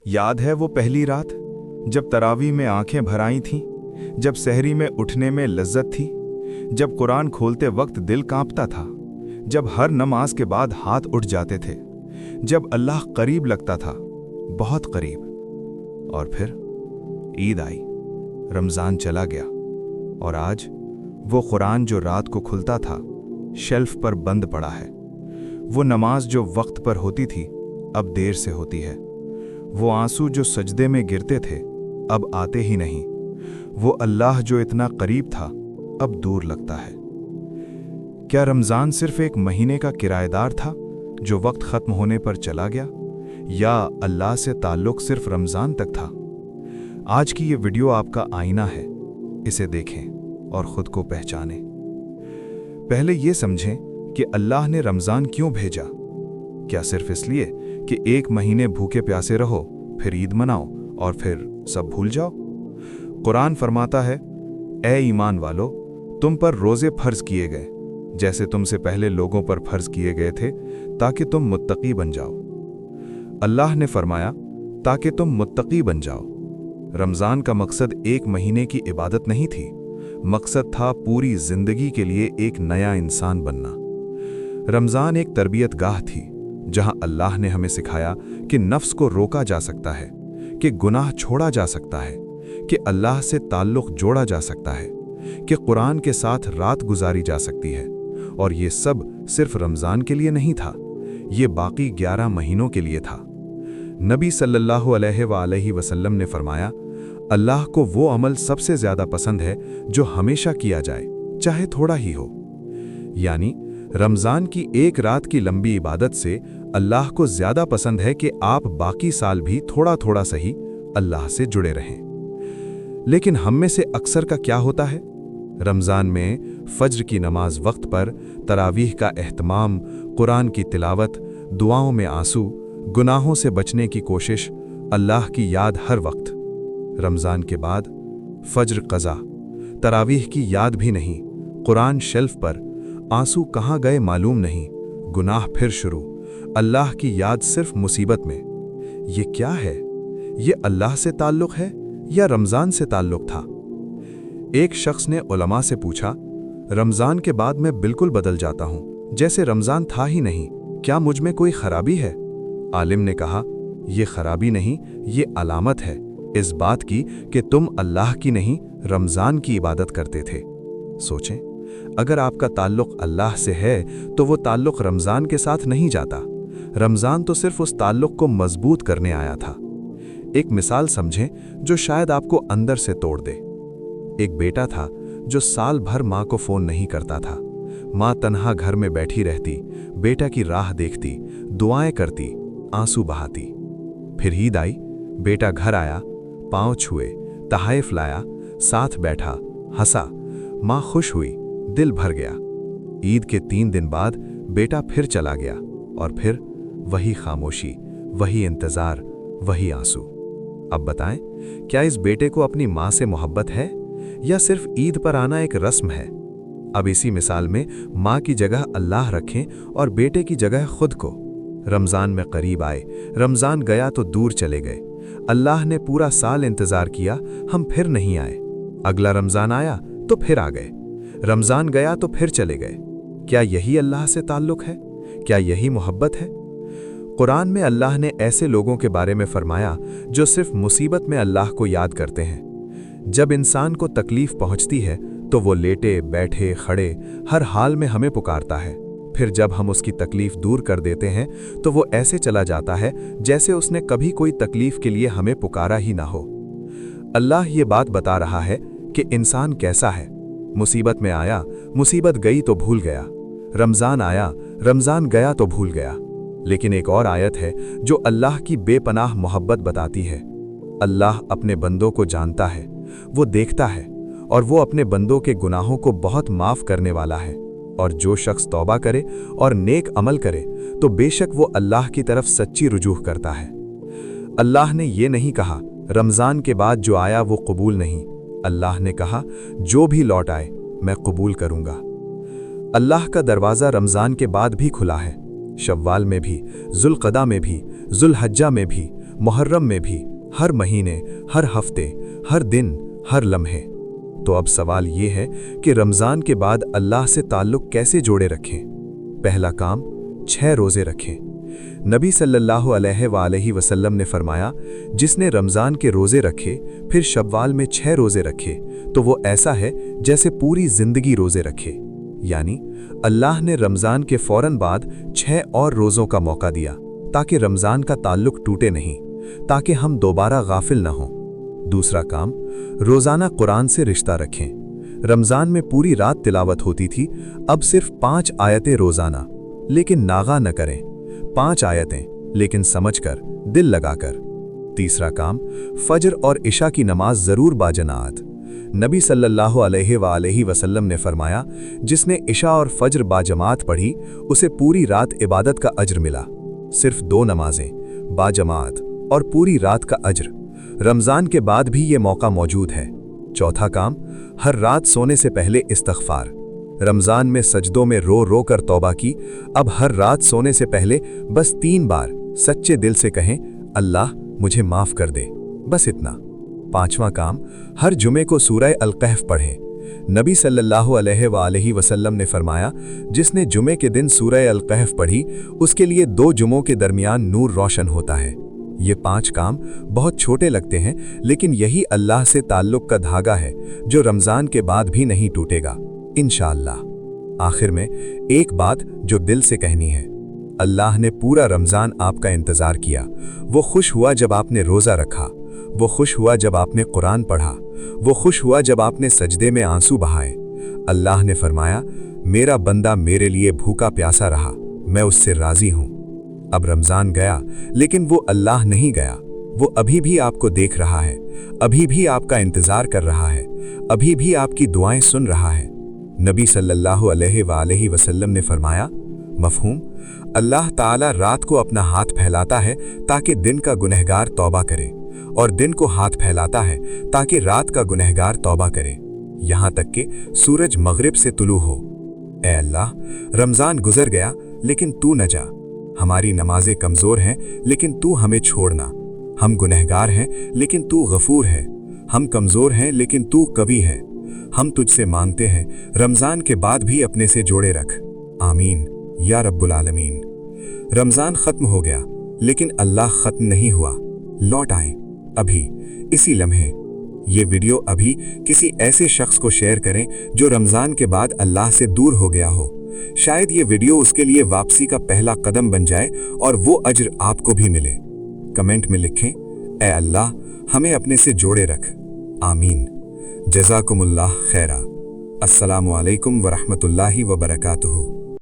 याद है वो पहली रात जब तरावी में आंखें भर आई थीं, जब सहरी में उठने में लज्जत थी, जब कुरान खोलते वक्त दिल कांपता था, जब हर नमाज के बाद हाथ उठ जाते थे, जब अल्लाह करीब लगता था, बहुत करीब। और फिर ईद आई, रमज़ान चला गया, और आज वो कुरान जो रात को खुलता था शेल्फ पर बंद पड़ा है। वो नमाज जो वक्त पर होती थी अब देर से होती है। वो आंसू जो सजदे में गिरते थे अब आते ही नहीं। वो अल्लाह जो इतना करीब था अब दूर लगता है। क्या रमज़ान सिर्फ एक महीने का किराएदार था जो वक्त ख़त्म होने पर चला गया, या अल्लाह से ताल्लुक़ सिर्फ रमज़ान तक था? आज की ये वीडियो आपका आईना है, इसे देखें और ख़ुद को पहचानें। पहले ये समझें कि अल्लाह ने रमज़ान क्यों भेजा। क्या सिर्फ इसलिए कि एक महीने भूखे प्यासे रहो, फिर ईद मनाओ और फिर सब भूल जाओ? कुरान फरमाता है, ए ईमान वालो, तुम पर रोज़े फ़र्ज किए गए जैसे तुमसे पहले लोगों पर फ़र्ज किए गए थे, ताकि तुम मुत्तकी बन जाओ। अल्लाह ने फरमाया ताकि तुम मुत्तकी बन जाओ। रमज़ान का मकसद एक महीने की इबादत नहीं थी, मकसद था पूरी जिंदगी के लिए एक नया इंसान बनना। रमज़ान एक तरबियत गाह थी जहां अल्लाह ने हमें सिखाया कि नफ्स को रोका जा सकता है, कि गुनाह छोड़ा जा सकता है, कि अल्लाह से ताल्लुक़ जोड़ा जा सकता है, कि कुरान के साथ रात गुजारी जा सकती है। और ये सब सिर्फ रमज़ान के लिए नहीं था, ये बाकी 11 महीनों के लिए था। नबी सल्लल्लाहु अलैहि वसल्लम ने फरमाया, अल्लाह को वो अमल सबसे ज़्यादा पसंद है जो हमेशा किया जाए, चाहे थोड़ा ही हो। यानी रमज़ान की एक रात की लंबी इबादत से अल्लाह को ज़्यादा पसंद है कि आप बाकी साल भी थोड़ा थोड़ा सही अल्लाह से जुड़े रहें। लेकिन हम में से अक्सर का क्या होता है? रमज़ान में फ़ज्र की नमाज वक्त पर, तरावीह का एहतमाम, कुरान की तिलावत, दुआओं में आंसू, गुनाहों से बचने की कोशिश, अल्लाह की याद हर वक्त। रमज़ान के बाद फ़ज्र क़ज़ा, तरावीह की याद भी नहीं, कुरान शेल्फ पर, आंसू कहाँ गए मालूम नहीं, गुनाह फिर शुरू, अल्लाह की याद सिर्फ मुसीबत में। ये क्या है? ये अल्लाह से ताल्लुक़ है या रमज़ान से ताल्लुक़ था? एक शख्स ने उलमा से पूछा, रमज़ान के बाद मैं बिल्कुल बदल जाता हूँ, जैसे रमज़ान था ही नहीं, क्या मुझ में कोई खराबी है? आलिम ने कहा, ये खराबी नहीं, ये अलामत है इस बात की कि तुम अल्लाह की नहीं रमज़ान की इबादत करते थे। सोचें, अगर आपका ताल्लुक़ अल्लाह से है तो वो ताल्लुक़ रमज़ान के साथ नहीं जाता। रमज़ान तो सिर्फ उस ताल्लुक़ को मजबूत करने आया था। एक मिसाल समझें जो शायद आपको अंदर से तोड़ दे। एक बेटा था जो साल भर माँ को फ़ोन नहीं करता था। माँ तन्हा घर में बैठी रहती, बेटा की राह देखती, दुआएं करती, आंसू बहाती। फिर ईद आई, बेटा घर आया, पाँव छुए, तहाइफ लाया, साथ बैठा, हंसा, माँ खुश हुई, दिल भर गया। ईद के 3 दिन बाद बेटा फिर चला गया, और फिर वही खामोशी, वही इंतज़ार, वही आंसू। अब बताएं, क्या इस बेटे को अपनी माँ से मोहब्बत है या सिर्फ ईद पर आना एक रस्म है? अब इसी मिसाल में माँ की जगह अल्लाह रखें और बेटे की जगह खुद को। रमज़ान में करीब आए, रमज़ान गया तो दूर चले गए। अल्लाह ने पूरा साल इंतज़ार किया, हम फिर नहीं आए। अगला रमज़ान आया तो फिर आ गए, रमज़ान गया तो फिर चले गए। क्या यही अल्लाह से ताल्लुक़ है? क्या यही मोहब्बत है? कुरान में अल्लाह ने ऐसे लोगों के बारे में फरमाया जो सिर्फ मुसीबत में अल्लाह को याद करते हैं। जब इंसान को तकलीफ़ पहुंचती है तो वो लेटे बैठे खड़े हर हाल में हमें पुकारता है। फिर जब हम उसकी तकलीफ़ दूर कर देते हैं तो वो ऐसे चला जाता है जैसे उसने कभी कोई तकलीफ़ के लिए हमें पुकारा ही ना हो। अल्लाह ये बात बता रहा है कि इंसान कैसा है। मुसीबत में आया, मुसीबत गई तो भूल गया। रमज़ान आया, रमज़ान गया तो भूल गया। लेकिन एक और आयत है जो अल्लाह की बेपनाह मोहब्बत बताती है। अल्लाह अपने बंदों को जानता है, वो देखता है, और वो अपने बंदों के गुनाहों को बहुत माफ़ करने वाला है। और जो शख्स तौबा करे और नेक अमल करे तो बेशक वो अल्लाह की तरफ सच्ची रुजूह करता है। अल्लाह ने ये नहीं कहा रमज़ान के बाद जो आया वो कबूल नहीं। अल्लाह ने कहा जो भी लौट आए मैं कबूल करूँगा। अल्लाह का दरवाज़ा रमज़ान के बाद भी खुला है। शव्वाल में भी, ज़ुल्क़दा में भी, ज़ुल्हज्जा में भी, मुहर्रम में भी, हर महीने, हर हफ्ते, हर दिन, हर लम्हे। तो अब सवाल ये है कि रमज़ान के बाद अल्लाह से ताल्लुक़ कैसे जोड़े रखें। पहला काम, 6 रोज़े रखें। नबी सल्लल्लाहु अलैहि वसल्लम ने फरमाया, जिसने रमज़ान के रोज़े रखे फिर शव्वाल में 6 रोज़े रखे तो वो ऐसा है जैसे पूरी ज़िंदगी रोज़े रखे। यानी अल्लाह ने रमज़ान के फ़ौरन बाद 6 और रोज़ों का मौका दिया ताकि रमज़ान का ताल्लुक़ टूटे नहीं, ताकि हम दोबारा गाफिल न हों। दूसरा काम, रोज़ाना कुरान से रिश्ता रखें। रमज़ान में पूरी रात तिलावत होती थी, अब सिर्फ 5 आयतें रोज़ाना, लेकिन नागा न करें। 5 आयतें, लेकिन समझकर, दिल लगाकर। तीसरा काम, फजर और इशा की नमाज ज़रूर बाजमात। नबी सल्लल्लाहु अलैहि वसल्लम ने फरमाया, जिसने इशा और फजर बाजमात पढ़ी उसे पूरी रात इबादत का अज्र मिला। सिर्फ 2 नमाजें, बाजमात और पूरी रात का अज्र। रमज़ान के बाद भी ये मौका मौजूद है। चौथा काम, हर रात सोने से पहले इस्तग़फ़ार। रमज़ान में सजदों में रो रो कर तौबा की, अब हर रात सोने से पहले बस 3 बार सच्चे दिल से कहें, अल्लाह मुझे माफ़ कर दे, बस इतना। पांचवा काम, हर जुमे को सूरह अल-कहफ़ पढ़ें। नबी सल्लल्लाहु अलैहि वसल्लम ने फरमाया, जिसने जुमे के दिन सूरह अल-कहफ़ पढ़ी उसके लिए 2 जुमों के दरमियान नूर रोशन होता है। ये 5 काम बहुत छोटे लगते हैं, लेकिन यही अल्लाह से ताल्लुक़ का धागा है जो रमज़ान के बाद भी नहीं टूटेगा इंशाअल्लाह। आखिर में एक बात जो दिल से कहनी है, अल्लाह ने पूरा रमज़ान आपका इंतज़ार किया। वो खुश हुआ जब आपने रोज़ा रखा, वो खुश हुआ जब आपने कुरान पढ़ा, वो खुश हुआ जब आपने सजदे में आंसू बहाए। अल्लाह ने फरमाया, मेरा बंदा मेरे लिए भूखा प्यासा रहा, मैं उससे राज़ी हूँ। अब रमज़ान गया, लेकिन वो अल्लाह नहीं गया। वो अभी भी आपको देख रहा है, अभी भी आपका इंतज़ार कर रहा है, अभी भी आपकी दुआएं सुन रहा है। नबी सल्लल्लाहु अलैहि वसल्लम ने फरमाया, मफ़हूम, अल्लाह ताला रात को अपना हाथ फैलाता है ताकि दिन का गुनहगार तौबा करे, और दिन को हाथ फैलाता है ताकि रात का गुनहगार तौबा करे, यहाँ तक कि सूरज मगरिब से तुलू हो। ए अल्लाह, रमज़ान गुजर गया लेकिन तू न जा। हमारी नमाजें कमज़ोर हैं लेकिन तू हमें छोड़ना। हम गुनहगार हैं लेकिन तू गफूर है। हम कमज़ोर हैं लेकिन तू कवी है। हम तुझसे मांगते हैं, रमज़ान के बाद भी अपने से जोड़े रख। आमीन या रब्बुल आलमीन। रमज़ान ख़त्म हो गया लेकिन अल्लाह ख़त्म नहीं हुआ। लौट आए अभी, इसी लम्हे। ये वीडियो अभी किसी ऐसे शख्स को शेयर करें जो रमज़ान के बाद अल्लाह से दूर हो गया हो। शायद ये वीडियो उसके लिए वापसी का पहला कदम बन जाए और वो अज्र आपको भी मिले। कमेंट में लिखें, ए अल्लाह हमें अपने से जोड़े रख। आमीन। जज़ाकुमुल्लाह खैरा। अस्सलामु अलैकुम व रहमतुल्लाहि व बरकातुहू।